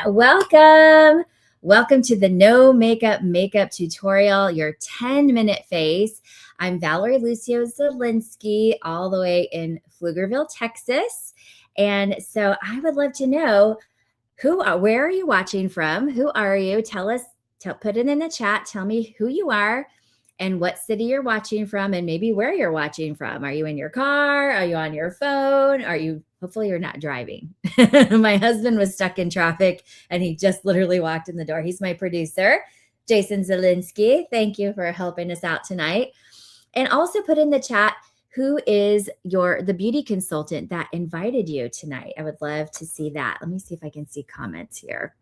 Welcome. Welcome to the No Makeup tutorial, your 10-minute face. I'm Valerie Lucio Zielinski, all the way in Pflugerville, Texas. And so I would love to know where are you watching from? Who are you? Tell us, put it in the chat. Tell me who you are and what city you're watching from and maybe where you're watching from. Are you in your car? Are you on your phone? Hopefully you're not driving. My husband was stuck in traffic and he just literally walked in the door. He's my producer, Jason Zielinski. Thank you for helping us out tonight. And also put in the chat, who is the beauty consultant that invited you tonight? I would love to see that. Let me see if I can see comments here.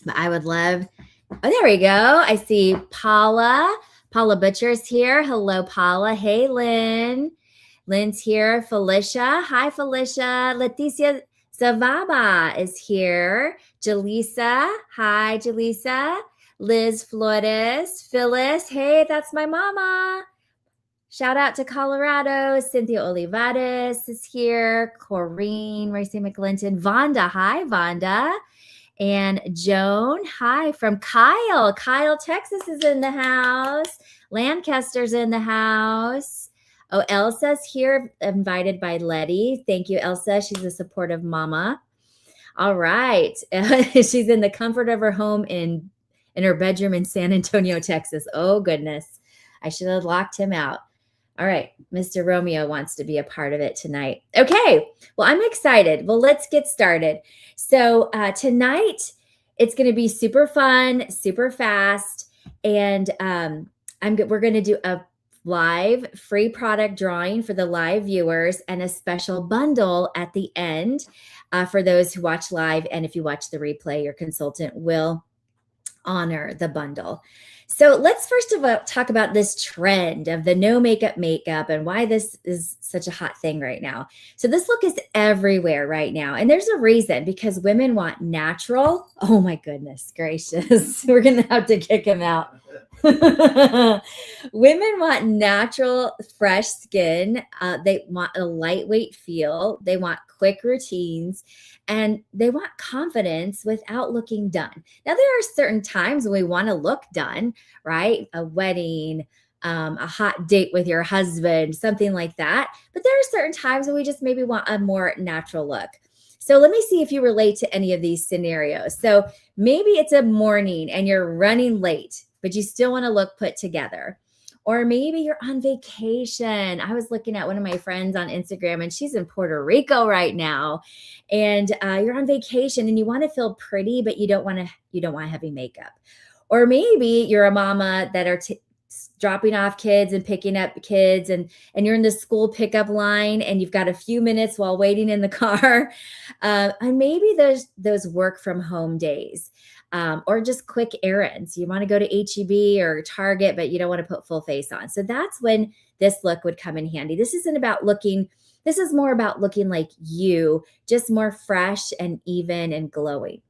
But I would love, oh, there we go. I see Paula. Paula Butcher's here. Hello, Paula. Hey, Lynn. Lynn's here. Felicia. Hi, Felicia. Leticia Zavaba is here. Jaleesa. Hi, Jaleesa. Liz Flores. Phyllis. Hey, that's my mama. Shout out to Colorado. Cynthia Olivares is here. Corrine, Racy McClinton. Vonda. Hi, Vonda. And Joan, hi, from Kyle. Kyle, Texas is in the house. Lancaster's in the house. Oh, Elsa's here, invited by Letty. Thank you, Elsa. She's a supportive mama. All right. She's in the comfort of her home in her bedroom in San Antonio, Texas. Oh, goodness. I should have locked him out. All right. Mr. Romeo wants to be a part of it tonight. Okay. Well, I'm excited. Well, let's get started. So tonight, it's going to be super fun, super fast. And we're going to do a live free product drawing for the live viewers and a special bundle at the end for those who watch live. And if you watch the replay, your consultant will honor the bundle. So let's first of all talk about this trend of the no makeup and why this is such a hot thing right now. So this look is everywhere right now. And there's a reason, because women want natural. Oh my goodness gracious. We're going to have to kick him out. Women want natural, fresh skin. They want a lightweight feel. They want quick routines. And they want confidence without looking done. Now, there are certain times when we want to look done, right? A wedding, a hot date with your husband, something like that. But there are certain times when we just maybe want a more natural look. So let me see if you relate to any of these scenarios. So maybe it's a morning and you're running late, but you still want to look put together. Or maybe you're on vacation. I was looking at one of my friends on Instagram and she's in Puerto Rico right now. And you're on vacation and you want to feel pretty, but you don't want heavy makeup. Or maybe you're a mama that are dropping off kids and picking up kids and you're in the school pickup line and you've got a few minutes while waiting in the car. And maybe there's those work from home days. Or just quick errands. You want to go to H-E-B or Target, but you don't want to put full face on. So that's when this look would come in handy. This is more about looking like you, just more fresh and even and glowing.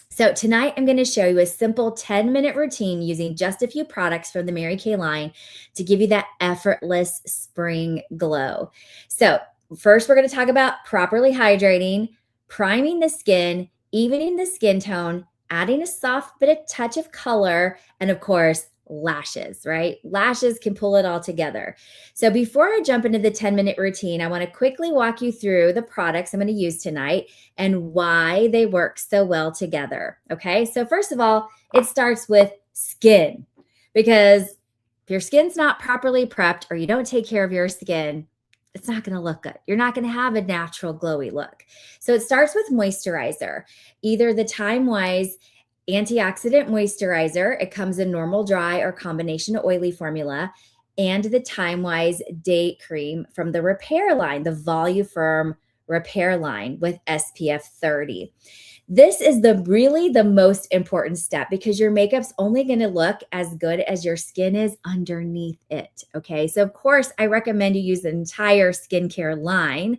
So tonight I'm going to show you a simple 10-minute routine using just a few products from the Mary Kay line to give you that effortless spring glow. So first we're going to talk about properly hydrating, priming the skin, evening the skin tone, adding a soft bit of touch of color, and of course, lashes, right? Lashes can pull it all together. So before I jump into the 10-minute routine, I want to quickly walk you through the products I'm going to use tonight and why they work so well together. Okay. So first of all, it starts with skin, because if your skin's not properly prepped or you don't take care of your skin, it's not going to look good. You're not going to have a natural glowy look. So it starts with moisturizer, either the Time Wise antioxidant moisturizer. It comes in normal, dry, or combination oily formula, and the Time Wise day cream from the repair line, the Voluform repair line with SPF 30. This is really the most important step, because your makeup's only going to look as good as your skin is underneath it. Okay. So of course I recommend you use the entire skincare line,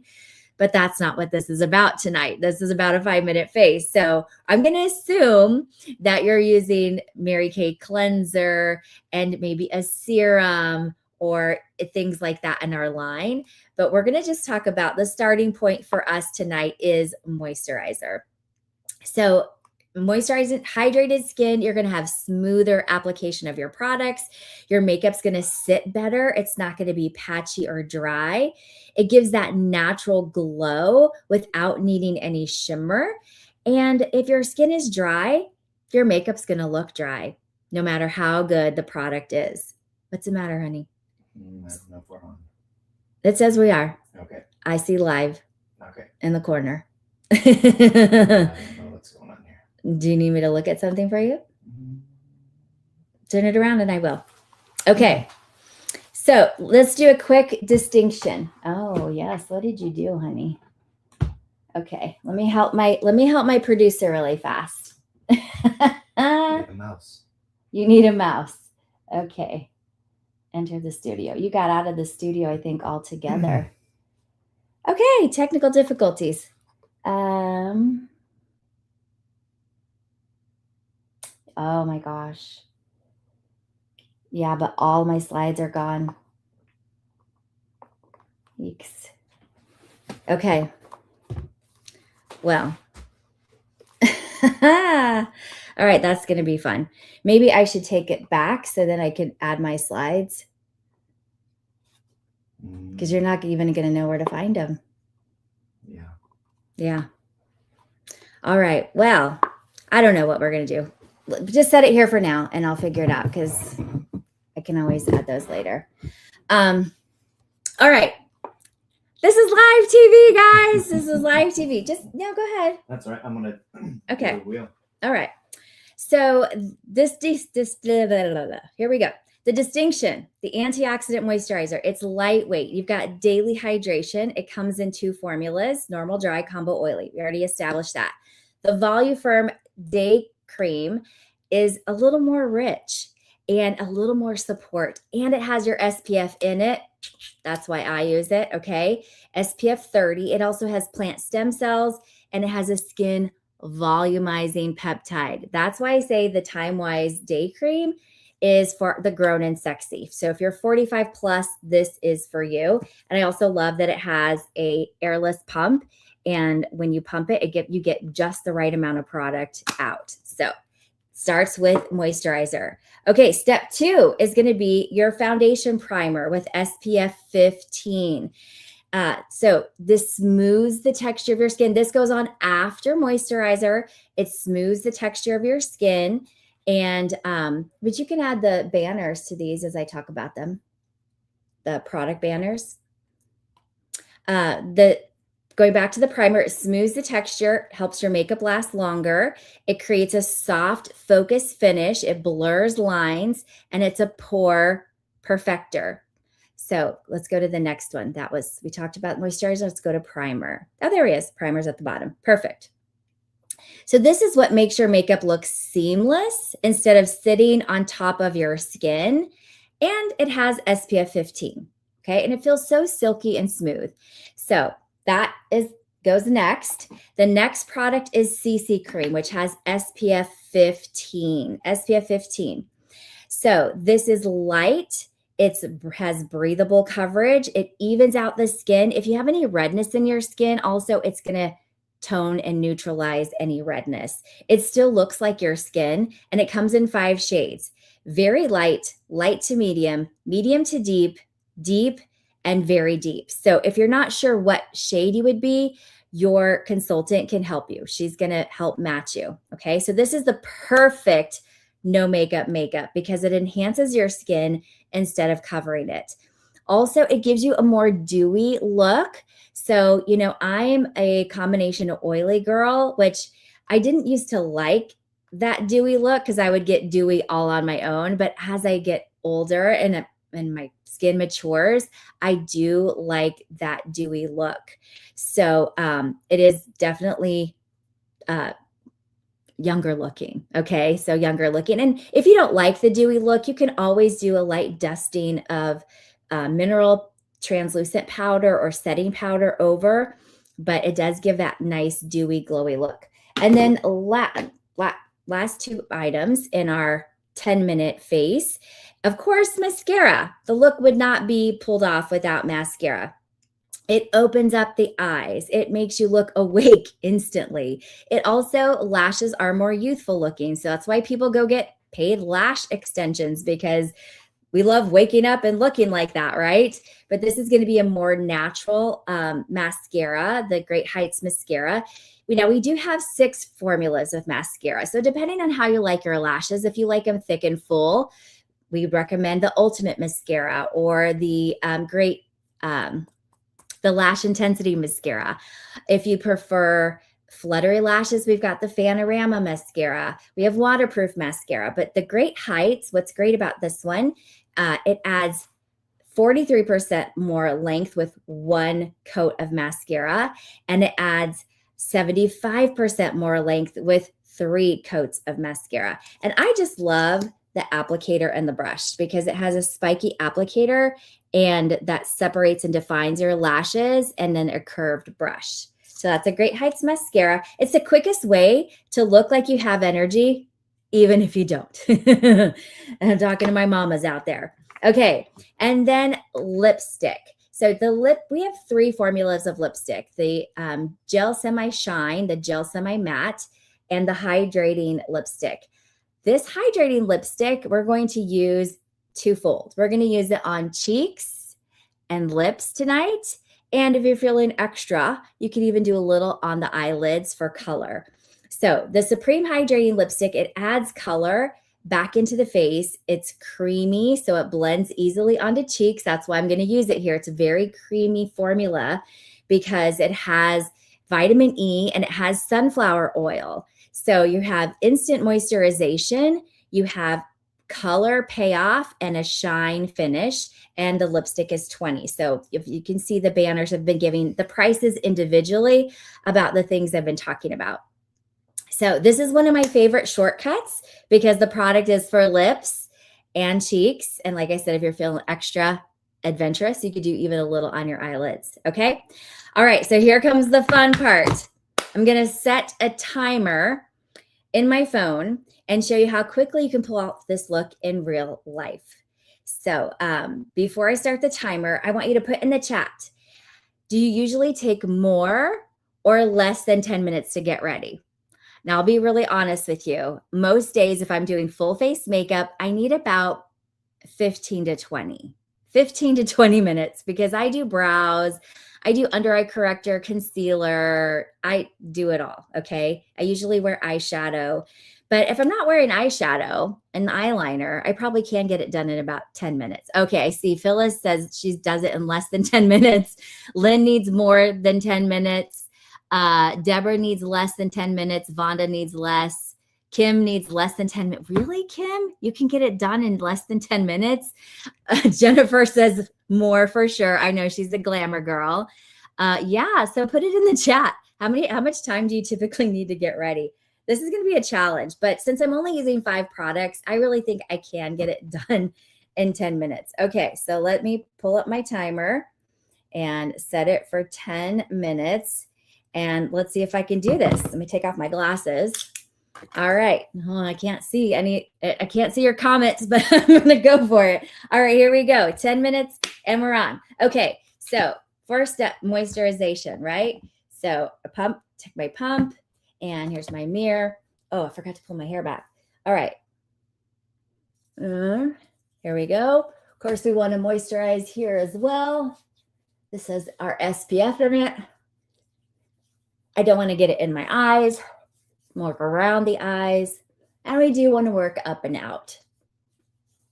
but that's not what this is about tonight. This is about a 5-minute face. So I'm going to assume that you're using Mary Kay cleanser and maybe a serum or things like that in our line. But we're going to just talk about the starting point for us tonight is moisturizer. So moisturized, hydrated skin, you're going to have smoother application of your products. Your makeup's going to sit better. It's not going to be patchy or dry. It gives that natural glow without needing any shimmer. And if your skin is dry, your makeup's going to look dry, no matter how good the product is. What's the matter, honey? I don't know if we're on. It says we are. Okay. I see live. Okay. In the corner. I don't know what's going on here. Do you need me to look at something for you? Turn it around and I will. Okay. So let's do a quick distinction. Oh, yes. What did you do, honey? Okay. Let me help my producer really fast. I need a mouse. You need a mouse. Okay. Enter the studio. You got out of the studio, I think, altogether. Okay. Technical difficulties. Oh my gosh. Yeah, but all my slides are gone. Yeeks. Okay. Well. All right, that's going to be fun. Maybe I should take it back so that I can add my slides. Because you're not even going to know where to find them. Yeah. Yeah. All right. Well, I don't know what we're going to do. Just set it here for now and I'll figure it out because I can always add those later. All right. This is live TV, guys. This is live TV. Go ahead. That's all right. I'm going to. Okay. Do the wheel. All right. So this here we go. The distinction, the antioxidant moisturizer, it's lightweight. You've got daily hydration. It comes in 2 formulas, normal, dry, combo, oily. We already established that. The Voluform Day Cream is a little more rich and a little more support. And it has your SPF in it. That's why I use it, okay? SPF 30. It also has plant stem cells and it has a skin volumizing peptide. That's why I say the Time-Wise Day Cream is for the grown and sexy. So if you're 45 plus, this is for you. And I also love that it has a airless pump. And when you pump it, you get just the right amount of product out. So starts with moisturizer. Okay, step 2 is going to be your foundation primer with SPF 15. So this smooths the texture of your skin. This goes on after moisturizer. It smooths the texture of your skin. And, but you can add the banners to these as I talk about them, the product banners. Going back to the primer, it smooths the texture, helps your makeup last longer. It creates a soft, focused finish. It blurs lines, and it's a pore perfector. So let's go to the next one. We talked about moisturizer. Let's go to primer. Oh, there he is. Primer's at the bottom. Perfect. So this is what makes your makeup look seamless instead of sitting on top of your skin. And it has SPF 15. Okay. And it feels so silky and smooth. So that goes next. The next product is CC Cream, which has SPF 15. SPF 15. So this is light. It has breathable coverage. It evens out the skin. If you have any redness in your skin, also it's going to tone and neutralize any redness. It still looks like your skin, and it comes in 5 shades. Very light, light to medium, medium to deep, deep, and very deep. So if you're not sure what shade you would be, your consultant can help you. She's going to help match you. Okay. So this is the perfect no makeup because it enhances your skin instead of covering it. Also, it gives you a more dewy look. So, I'm a combination of oily girl, which I didn't used to like that dewy look because I would get dewy all on my own. But as I get older and my skin matures, I do like that dewy look. So it is definitely younger looking. Okay. So younger looking. And if you don't like the dewy look, you can always do a light dusting of mineral translucent powder or setting powder over, but it does give that nice dewy glowy look. And then last 2 items in our 10-minute face, of course, mascara. The look would not be pulled off without mascara. It opens up the eyes. It makes you look awake instantly. It also, lashes are more youthful looking. So that's why people go get paid lash extensions, because we love waking up and looking like that, right? But this is going to be a more natural mascara, the Great Heights mascara. We do have 6 formulas of mascara. So depending on how you like your lashes, if you like them thick and full, we recommend the Ultimate Mascara or the Lash Intensity Mascara. If you prefer fluttery lashes, we've got the Panorama Mascara. We have waterproof mascara. But the Great Heights, what's great about this one, it adds 43% more length with one coat of mascara, and it adds 75% more length with 3 coats of mascara. And I just love the applicator and the brush because it has a spiky applicator and that separates and defines your lashes, and then a curved brush. So that's a Great Heights mascara. It's the quickest way to look like you have energy, even if you don't. And I'm talking to my mamas out there. Okay, and then lipstick. So we have 3 formulas of lipstick: the gel semi shine, the gel semi matte, and the hydrating lipstick. This hydrating lipstick, we're going to use twofold. We're going to use it on cheeks and lips tonight. And if you're feeling extra, you can even do a little on the eyelids for color. So the Supreme Hydrating Lipstick, it adds color back into the face. It's creamy, so it blends easily onto cheeks. That's why I'm going to use it here. It's a very creamy formula because it has vitamin E and it has sunflower oil. So you have instant moisturization, you have color payoff, and a shine finish, and the lipstick is $20. So if you can see, the banners have been giving the prices individually about the things I've been talking about. So this is one of my favorite shortcuts because the product is for lips and cheeks. And like I said, if you're feeling extra adventurous, you could do even a little on your eyelids. Okay. All right. So here comes the fun part. I'm going to set a timer in my phone and show you how quickly you can pull out this look in real life. So before I start the timer, I want you to put in the chat, do you usually take more or less than 10 minutes to get ready? Now, I'll be really honest with you. Most days, if I'm doing full face makeup, I need about 15 to 20 minutes because I do brows, I do under eye corrector, concealer, I do it all, okay? I usually wear eyeshadow, but if I'm not wearing eyeshadow and eyeliner, I probably can get it done in about 10 minutes. Okay, I see Phyllis says she does it in less than 10 minutes. Lynn needs more than 10 minutes. Deborah needs less than 10 minutes. Vonda needs less. Kim needs less than 10 minutes. Really, Kim? You can get it done in less than 10 minutes? Jennifer says more for sure. I know she's a glamour girl. Yeah, so put it in the chat. How much time do you typically need to get ready? This is going to be a challenge, but since I'm only using 5 products, I really think I can get it done in 10 minutes. Okay, so let me pull up my timer and set it for 10 minutes. And let's see if I can do this. Let me take off my glasses. All right. Oh, I can't see your comments, but I'm going to go for it. All right, here we go. 10 minutes and we're on. Okay. So first step, moisturization, right? So take my pump, and here's my mirror. Oh, I forgot to pull my hair back. All right. Here we go. Of course, we want to moisturize here as well. This is our SPF in it. I don't want to get it in my eyes, work around the eyes, and we do want to work up and out.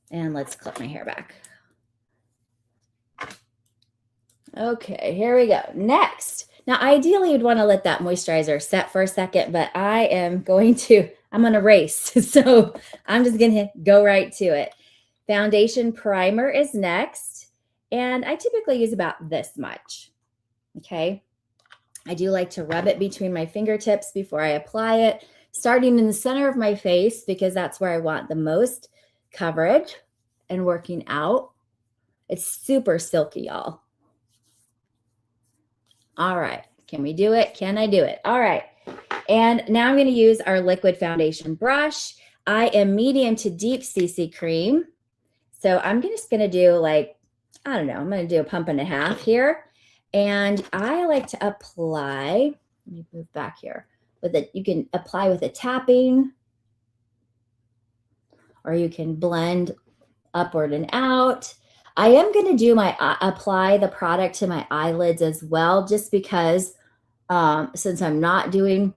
And let's clip my hair back. Okay, here we go. Next. Now, ideally, you'd want to let that moisturizer set for a second, but I'm going to race. So I'm just going to go right to it. Foundation primer is next. And I typically use about this much. Okay. I do like to rub it between my fingertips before I apply it, starting in the center of my face because that's where I want the most coverage and working out. It's super silky, y'all. All right. Can we do it? Can I do it? All right. And now I'm going to use our liquid foundation brush. I am medium to deep CC cream. So I'm just going to do I'm going to do a pump and a half here. And I like to apply, let me move back here, with it. You can apply with a tapping, or you can blend upward and out. I am going to do apply the product to my eyelids as well, just because since I'm not doing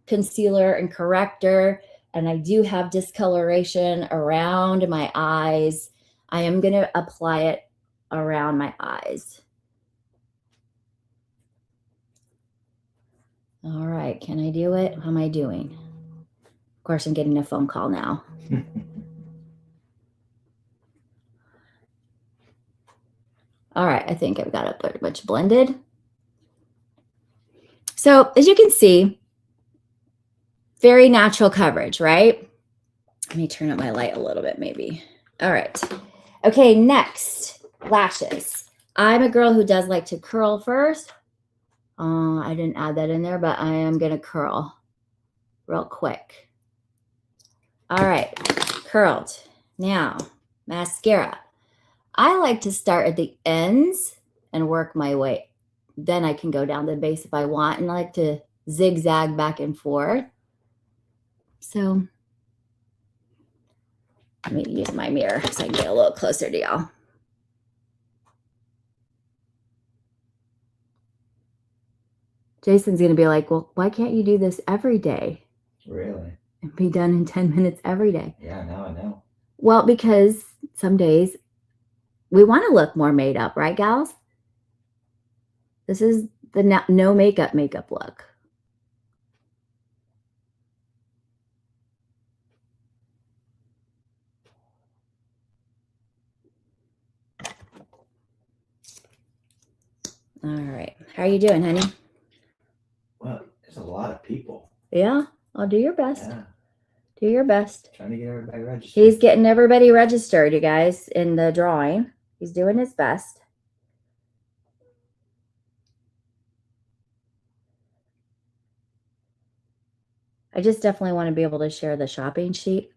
concealer and corrector, and I do have discoloration around my eyes, I am going to apply it around my eyes. All right, can I do it? How am I doing? Of course, I'm getting a phone call now. All right, I think I've got it pretty much blended. So as you can see, very natural coverage, right? Let me turn up my light a little bit maybe. All right. Okay, next, lashes. I'm a girl who does like to curl first. I didn't add that in there, but I am going to curl real quick. All right, curled. Now, mascara. I like to start at the ends and work my way. Then I can go down the base if I want, and I like to zigzag back and forth. So let me use my mirror so I can get a little closer to y'all. Jason's going to be like, well, why can't you do this every day? Really? And be done in 10 minutes every day. Yeah, now I know. Well, because some days we want to look more made up, right, gals? This is the no makeup look. All right. How are you doing, honey? Well, there's a lot of people. Yeah, I'll do your best. Yeah. Do your best. Trying to get everybody registered. He's getting everybody registered, you guys, in the drawing. He's doing his best. I just definitely want to be able to share the shopping sheet.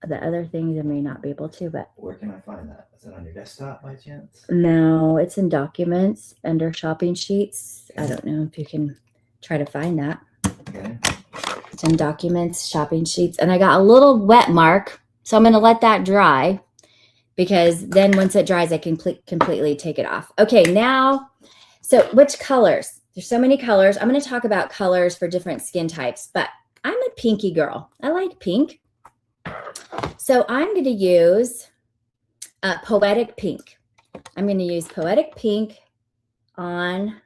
The other things I may not be able to, but where can I find that? Is it on your desktop by chance? No, it's in documents under shopping sheets. Okay. I don't know if you can try to find that. Okay. It's in documents, shopping sheets, and I got a little wet mark, so I'm going to let that dry, because then once it dries, I can completely take it off. Okay, now, so which colors? There's so many colors. I'm going to talk about colors for different skin types, but I'm a pinky girl. I like pink. So I'm going to use Poetic Pink. I'm going to use Poetic Pink on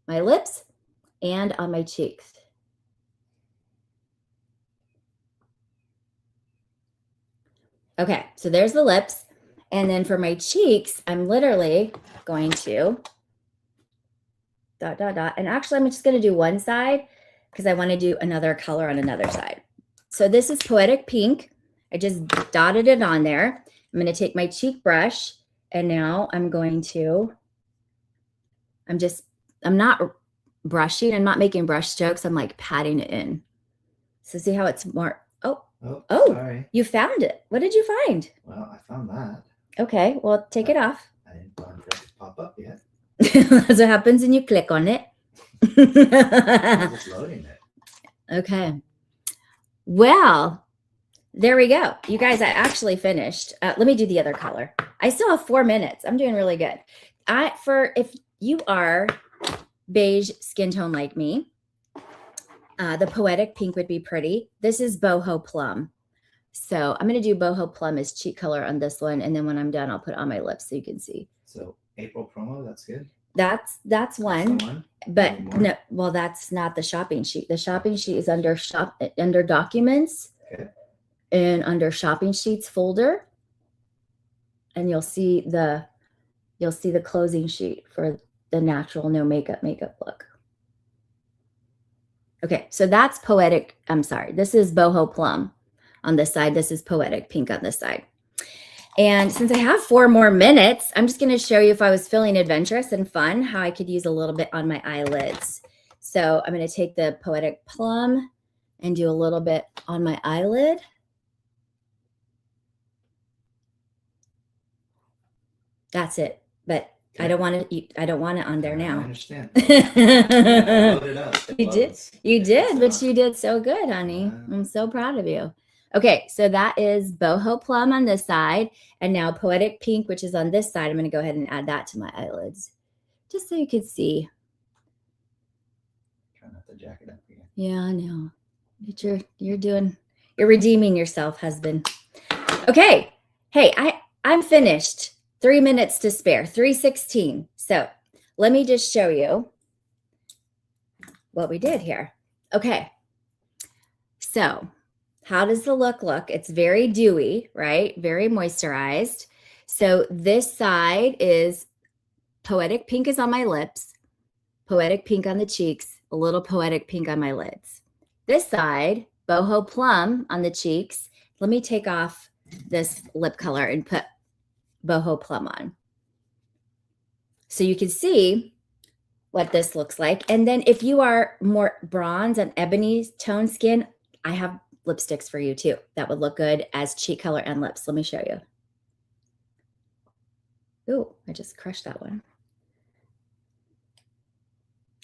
my lips and on my cheeks. Okay, so there's the lips. And then for my cheeks, I'm literally going to dot, dot, dot. And actually, I'm just going to do one side because I want to do another color on another side. So this is Poetic Pink. I just dotted it on there. I'm going to take my cheek brush, and now I'm going to, I'm not brushing. I'm not making brush strokes. I'm like patting it in. So see how it's more, oh, sorry. You found it. What did you find? Well, I found that. Okay, well, take it off. I didn't find it to pop up yet. That's what happens when you click on it. I'm just loading it. Okay. Well, there we go. You guys, I actually finished. Let me do the other color. I still have 4 minutes. I'm doing really good. If you are beige skin tone like me, the Poetic Pink would be pretty. This is Boho Plum. So I'm going to do Boho Plum as cheek color on this one. And then when I'm done, I'll put it on my lips so you can see. So April promo, that's good. That's one. But no, well, that's not the shopping sheet. The shopping sheet is under documents. Okay. And under shopping sheets folder. And you'll see the closing sheet for the natural no makeup look. Okay, so that's Poetic. I'm sorry. This is Boho Plum on this side. This is Poetic Pink on this side. And since I have 4 more minutes, I'm just going to show you, if I was feeling adventurous and fun, how I could use a little bit on my eyelids. So I'm going to take the Poetic Plum and do a little bit on my eyelid. That's it. But I don't want it on there now. I understand. I loaded up. You did. You did, but you did so good, honey. I'm so proud of you. Okay, so that is Boho Plum on this side, and now Poetic Pink, which is on this side. I'm going to go ahead and add that to my eyelids, just so you could see. Try not to jack it up again. Yeah, I know. You're redeeming yourself, husband. Okay. Hey, I'm finished. 3 minutes to spare, 3:16. So let me just show you what we did here. Okay. So how does the look? It's very dewy, right? Very moisturized. So this side is Poetic Pink is on my lips, Poetic Pink on the cheeks, a little Poetic Pink on my lids. This side, Boho Plum on the cheeks. Let me take off this lip color and put Boho Plum on, so you can see what this looks like. And then if you are more bronze and ebony tone skin, I have lipsticks for you too that would look good as cheek color and lips. Let me show you. Ooh, I just crushed that one.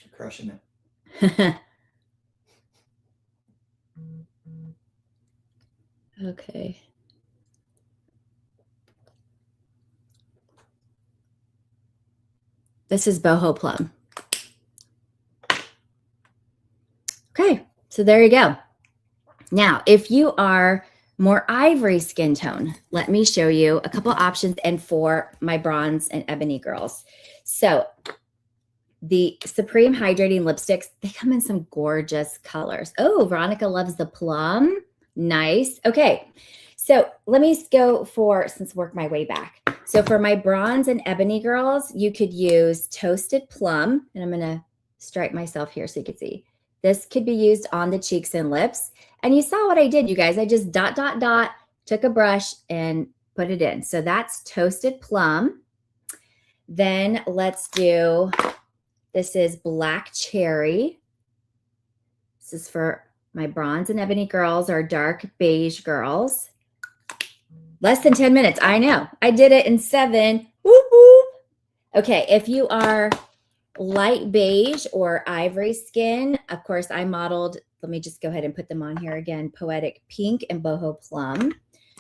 You're crushing it. Okay. This is Boho Plum. Okay, so there you go. Now, if you are more ivory skin tone, let me show you a couple options, and for my bronze and ebony girls. So the Supreme Hydrating Lipsticks, they come in some gorgeous colors. Oh, Veronica loves the plum. Nice. Okay, so let me go work my way back. So for my bronze and ebony girls, you could use Toasted Plum, and I'm going to stripe myself here so you can see. This could be used on the cheeks and lips. And you saw what I did, you guys. I just dot, took a brush and put it in. So that's Toasted Plum. Then let's do, this is Black Cherry. This is for my bronze and ebony girls, or dark beige girls. Less than 10 minutes. I know. I did it in 7. Whoop, whoop. Okay, if you are light beige or ivory skin, of course, I modeled, let me just go ahead and put them on here again, Poetic Pink and Boho Plum.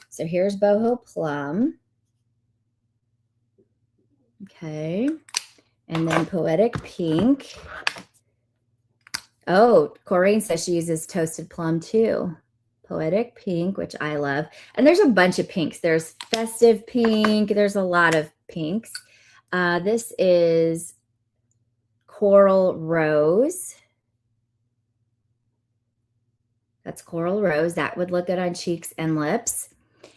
So here's Boho Plum. Okay, and then Poetic Pink. Oh, Corrine says she uses Toasted Plum too. Poetic Pink, which I love. And there's a bunch of pinks. There's Festive Pink. There's a lot of pinks. This is Coral Rose. That's Coral Rose. That would look good on cheeks and lips.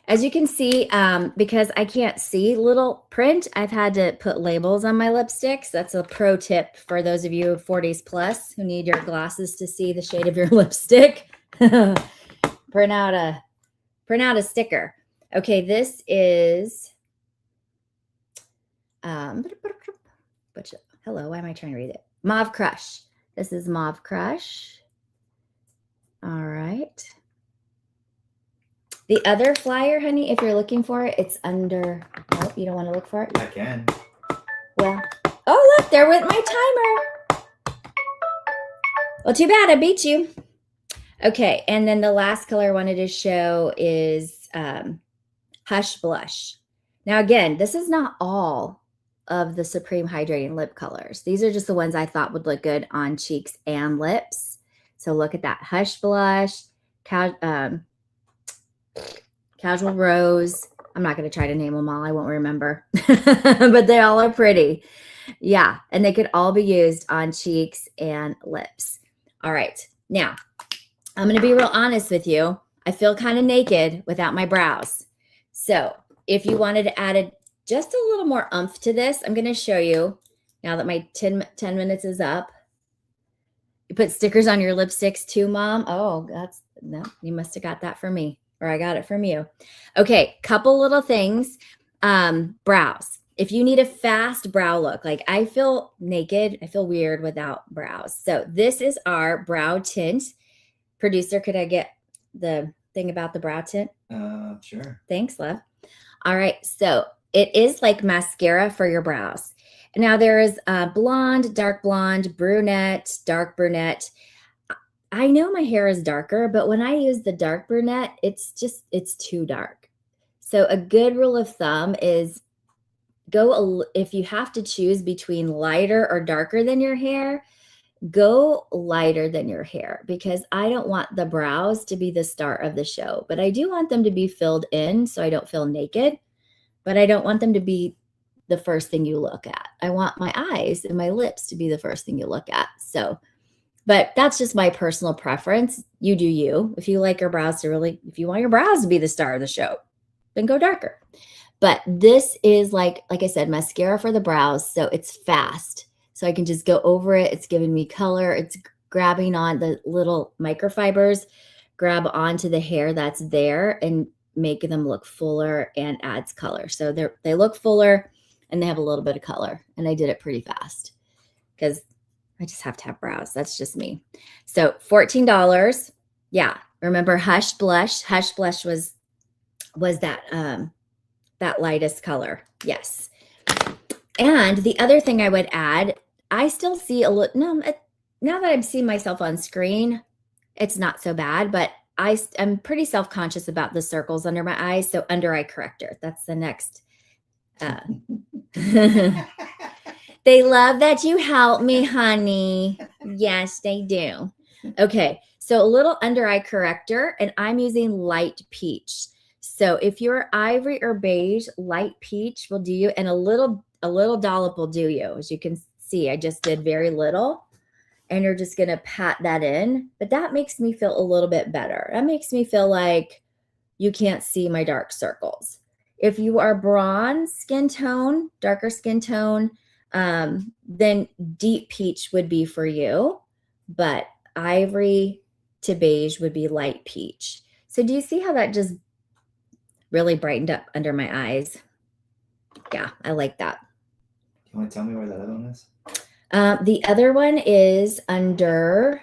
As you can see, because I can't see little print, I've had to put labels on my lipsticks. That's a pro tip for those of you 40s plus who need your glasses to see the shade of your lipstick. Print out a sticker. Okay, this is hello, why am I trying to read it? Mauve Crush. This is Mauve Crush. All right. The other flyer, honey, if you're looking for it, it's under, oh, you don't want to look for it? I can. Well, oh, look, there went my timer. Well, too bad, I beat you. Okay, and then the last color I wanted to show is Hush Blush. Now, again, this is not all of the Supreme Hydrating Lip colors. These are just the ones I thought would look good on cheeks and lips. So look at that. Hush Blush, Casual Rose. I'm not going to try to name them all. I won't remember. But they all are pretty. Yeah, and they could all be used on cheeks and lips. All right, now, I'm going to be real honest with you. I feel kind of naked without my brows. So if you wanted to add just a little more oomph to this, I'm going to show you now that my 10 minutes is up. You put stickers on your lipsticks too, Mom? Oh, no, you must have got that from me, or I got it from you. Okay, couple little things. Brows. If you need a fast brow look, like I feel naked, I feel weird without brows. So this is our brow tint. Producer, could I get the thing about the brow tint? Sure. Thanks, love. All right, so it is like mascara for your brows. Now there is blonde, brunette, dark brunette. I know my hair is darker, but when I use the dark brunette, it's too dark. So a good rule of thumb is if you have to choose between lighter or darker than your hair, go lighter than your hair, because I don't want the brows to be the star of the show, but I do want them to be filled in so I don't feel naked, but I don't want them to be the first thing you look at. I want my eyes and my lips to be the first thing you look at. So, but that's just my personal preference. You do you. If you like your brows if you want your brows to be the star of the show, then go darker. But this is like I said, mascara for the brows. So it's fast. So I can just go over it. It's giving me color. It's grabbing on the little microfibers, grab onto the hair that's there and make them look fuller and adds color. So they look fuller and they have a little bit of color. And I did it pretty fast because I just have to have brows. That's just me. So $14. Yeah. Remember Hush Blush? Hush Blush was that lightest color. Yes. And the other thing I would add, I still see a little, now that I'm seeing myself on screen, it's not so bad, but I'm pretty self-conscious about the circles under my eyes. So under eye corrector, that's the next. They love that you help me, honey. Yes, they do. Okay. So a little under eye corrector, and I'm using light peach. So if you're ivory or beige, light peach will do you, and a little dollop will do you. As you can see, I just did very little, and you're just going to pat that in, but that makes me feel a little bit better. That makes me feel like you can't see my dark circles. If you are bronze skin tone, darker skin tone, then deep peach would be for you, but ivory to beige would be light peach. So do you see how that just really brightened up under my eyes? Yeah, I like that. Do you want to tell me where that other one is? The other one is under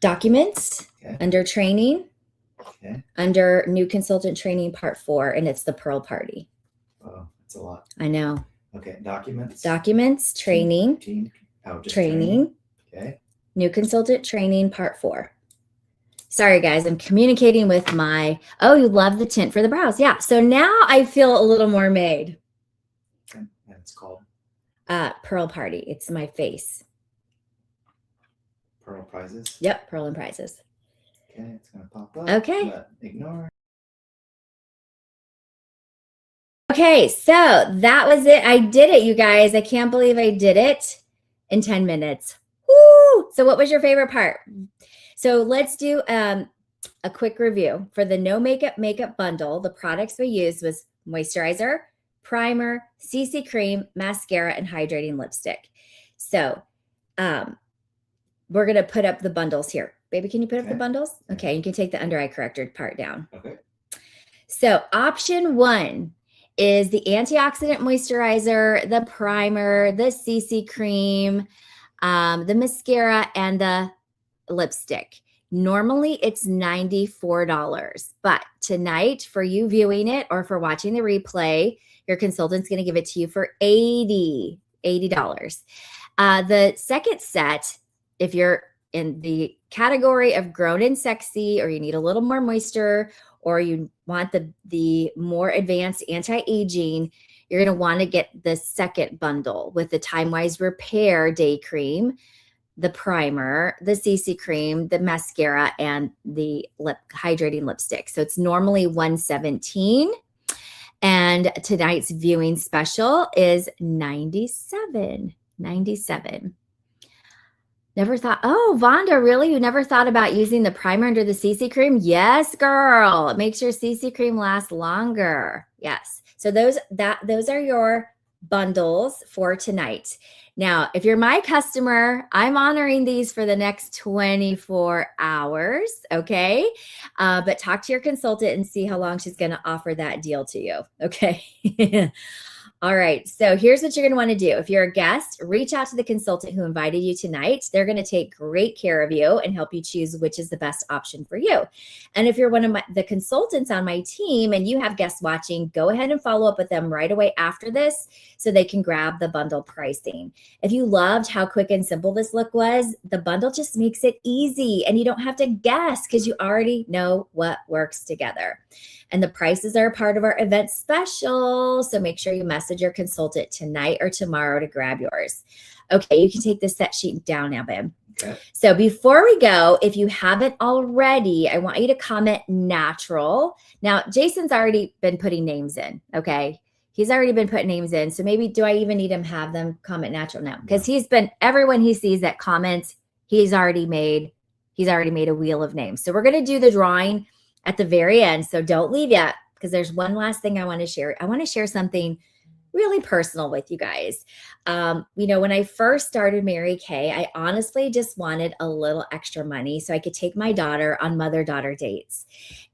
documents, Okay. under training, Okay. under new consultant training part 4, and it's the Pearl Party. Oh, that's a lot. I know. Okay, documents. Documents, training, training. Okay. New consultant training part 4. Sorry, guys, I'm communicating with oh, you love the tint for the brows. Yeah, so now I feel a little more made. And it's called? Pearl Party. It's my face. Pearl Prizes? Yep, Pearl and Prizes. Okay, it's going to pop up. Okay. But ignore. Okay, so that was it. I did it, you guys. I can't believe I did it in 10 minutes. Woo! So what was your favorite part? So let's do a quick review. For the No Makeup Bundle, the products we used was moisturizer, primer, CC cream, mascara, and hydrating lipstick. So we're going to put up the bundles here. Baby, can you put up the bundles? Okay, you can take the under eye corrector part down. Okay. So option 1 is the antioxidant moisturizer, the primer, the CC cream, the mascara, and the lipstick. Normally it's $94, but tonight for you viewing it or for watching the replay, your consultant's going to give it to you for $80. The second set, if you're in the category of grown and sexy, or you need a little more moisture, or you want the more advanced anti-aging, you're going to want to get the second bundle with the Time Wise Repair Day Cream, the primer, the CC cream, the mascara, and the hydrating lipstick. So it's normally $117. And tonight's viewing special is $97. Never thought, oh, Vonda, really? You never thought about using the primer under the CC cream? Yes, girl. It makes your CC cream last longer. Yes. So those are your bundles for tonight. Now, if you're my customer, I'm honoring these for the next 24 hours. Okay. But talk to your consultant and see how long she's going to offer that deal to you. Okay. All right. So here's what you're going to want to do. If you're a guest, reach out to the consultant who invited you tonight. They're going to take great care of you and help you choose which is the best option for you. And if you're one of the consultants on my team and you have guests watching, go ahead and follow up with them right away after this so they can grab the bundle pricing. If you loved how quick and simple this look was, the bundle just makes it easy and you don't have to guess because you already know what works together. And the prices are a part of our event special. So make sure you message your consultant tonight or tomorrow to grab yours. Okay, you can take this set sheet down now, babe. Okay. So before we go, if you haven't already, I want you to comment natural. Now, Jason's already been putting names in, okay? He's already been putting names in. So maybe do I even need him have them comment natural now? Because everyone he sees that comments, he's already made a wheel of names. So we're going to do the drawing at the very end. So don't leave yet because there's one last thing I want to share. I want to share something really personal with you guys. When I first started Mary Kay, I honestly just wanted a little extra money so I could take my daughter on mother-daughter dates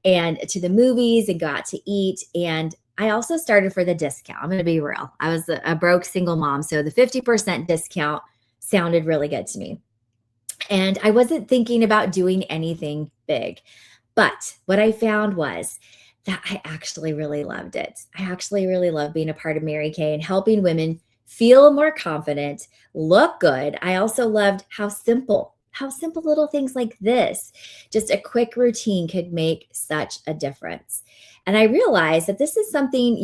and to the movies and got to eat. And I also started for the discount. I'm going to be real. I was a broke single mom. So the 50% discount sounded really good to me. And I wasn't thinking about doing anything big. But what I found was that I actually really loved it. I actually really love being a part of Mary Kay and helping women feel more confident, look good. I also loved how simple little things like this, just a quick routine could make such a difference. And I realized that this is something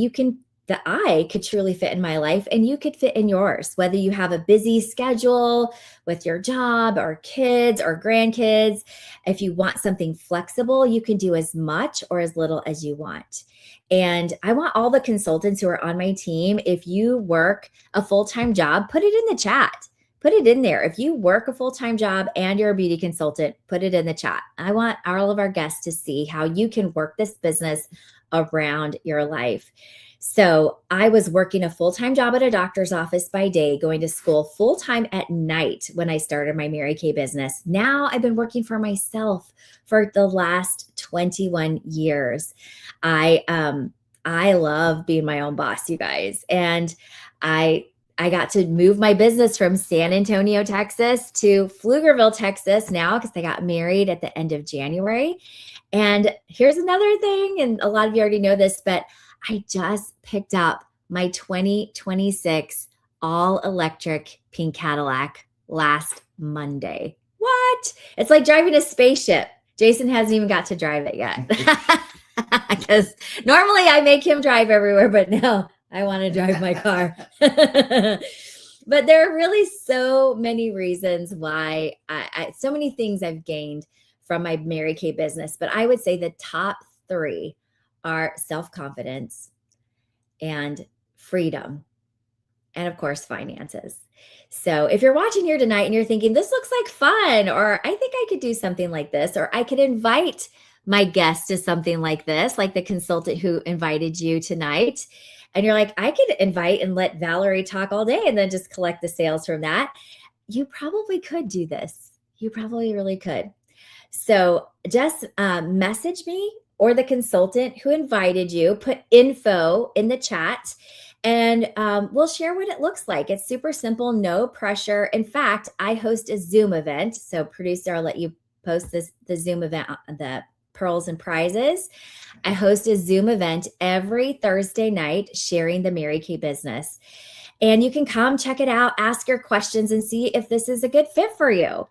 that I could truly fit in my life and you could fit in yours, whether you have a busy schedule with your job or kids or grandkids. If you want something flexible, you can do as much or as little as you want. And I want all the consultants who are on my team, if you work a full-time job, put it in the chat. Put it in there. If you work a full-time job and you're a beauty consultant, put it in the chat. I want all of our guests to see how you can work this business around your life. So I was working a full-time job at a doctor's office by day, going to school full-time at night when I started my Mary Kay business. Now I've been working for myself for the last 21 years. I love being my own boss, you guys. And I got to move my business from San Antonio, Texas to Pflugerville, Texas now because I got married at the end of January. And here's another thing, and a lot of you already know this, but I just picked up my 2026 all-electric pink Cadillac last Monday. What? It's like driving a spaceship. Jason hasn't even got to drive it yet. Because normally I make him drive everywhere, but no, I want to drive my car. But there are really so many reasons why so many things I've gained from my Mary Kay business. But I would say the top 3 are self-confidence and freedom, and of course, finances. So if you're watching here tonight and you're thinking, this looks like fun, or I think I could do something like this, or I could invite my guest to something like this, like the consultant who invited you tonight, and you're like, I could invite and let Valerie talk all day and then just collect the sales from that. You probably could do this. You probably really could. So just message me or the consultant who invited you, put info in the chat, and we'll share what it looks like. It's super simple, no pressure. In fact, I host a Zoom event. So producer, I'll let you post the Zoom event, the pearls and prizes. I host a Zoom event every Thursday night sharing the Mary Kay business. And you can come check it out, ask your questions, and see if this is a good fit for you.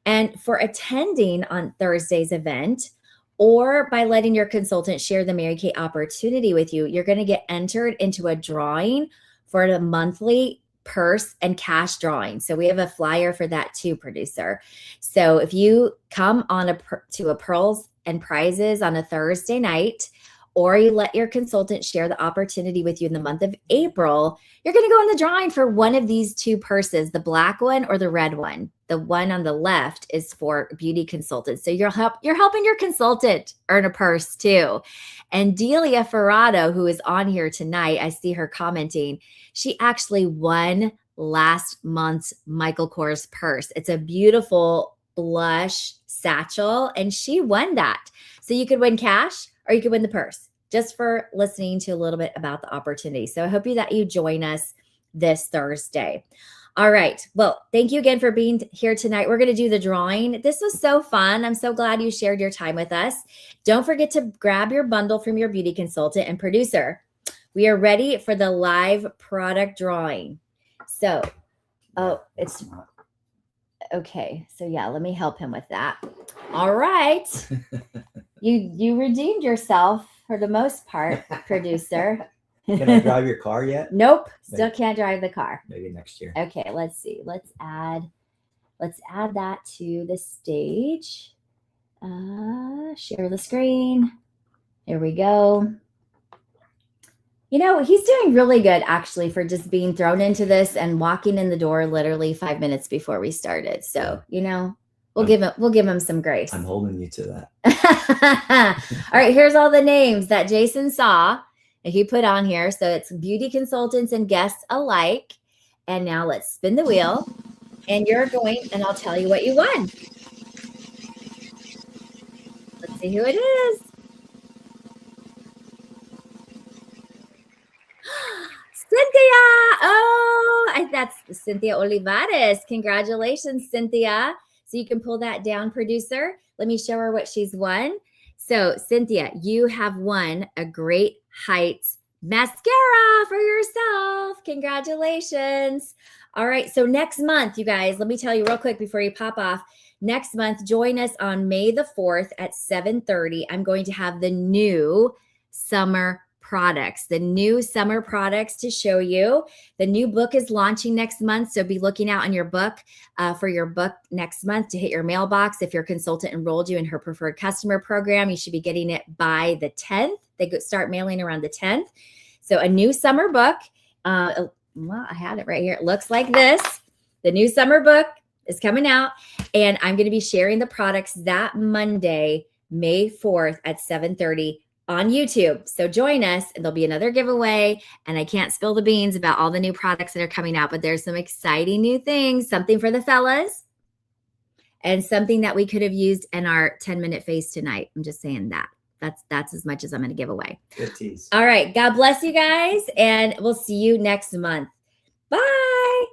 And for attending on Thursday's event, or by letting your consultant share the Mary Kay opportunity with you, you're going to get entered into a drawing for the monthly purse and cash drawing. So we have a flyer for that too, producer. So if you come on to a pearls and prizes on a Thursday night, or you let your consultant share the opportunity with you in the month of April, you're going to go in the drawing for one of these 2 purses, the black one or the red one. The one on the left is for beauty consultants. So you're helping your consultant earn a purse too. And Delia Ferrado, who is on here tonight, I see her commenting, she actually won last month's Michael Kors purse. It's a beautiful blush satchel, and she won that. So you could win cash or you could win the purse. just for listening to a little bit about the opportunity. So I hope that you join us this Thursday. All right. Well, thank you again for being here tonight. We're going to do the drawing. This was so fun. I'm so glad you shared your time with us. Don't forget to grab your bundle from your beauty consultant and producer. We are ready for the live product drawing. So, it's okay. So yeah, let me help him with that. All right. You redeemed yourself for the most part, producer. Can I drive your car yet? Nope. Still can't drive the car. Maybe next year. Okay, let's see. Let's add that to the stage. Share the screen. Here we go. You know, he's doing really good actually for just being thrown into this and walking in the door literally 5 minutes before we started. So, you know, we'll give him some grace. I'm holding you to that. All right, here's all the names that Jason saw and he put on here. So it's beauty consultants and guests alike. And now let's spin the wheel and and I'll tell you what you won. Let's see who it is. Cynthia. Oh, that's Cynthia Olivares. Congratulations, Cynthia. So you can pull that down, producer. Let me show her what she's won. So Cynthia, you have won a Great Heights mascara for yourself. Congratulations. All right. So next month, you guys, let me tell you real quick before you pop off. Next month, join us on May the 4th at 7:30. I'm going to have the new summer products to show you. The new book is launching next month. So be looking out on your book for your book next month to hit your mailbox. If your consultant enrolled you in her preferred customer program, you should be getting it by the 10th. They start mailing around the 10th. So a new summer book. Well, I had it right here. It looks like this. The new summer book is coming out. And I'm going to be sharing the products that Monday, May 4th at 7:30 on YouTube. So join us and there'll be another giveaway. And I can't spill the beans about all the new products that are coming out, but there's some exciting new things, something for the fellas and something that we could have used in our 10-minute face tonight. I'm just saying that. That's as much as I'm going to give away. Good tease. All right. God bless you guys. And we'll see you next month. Bye.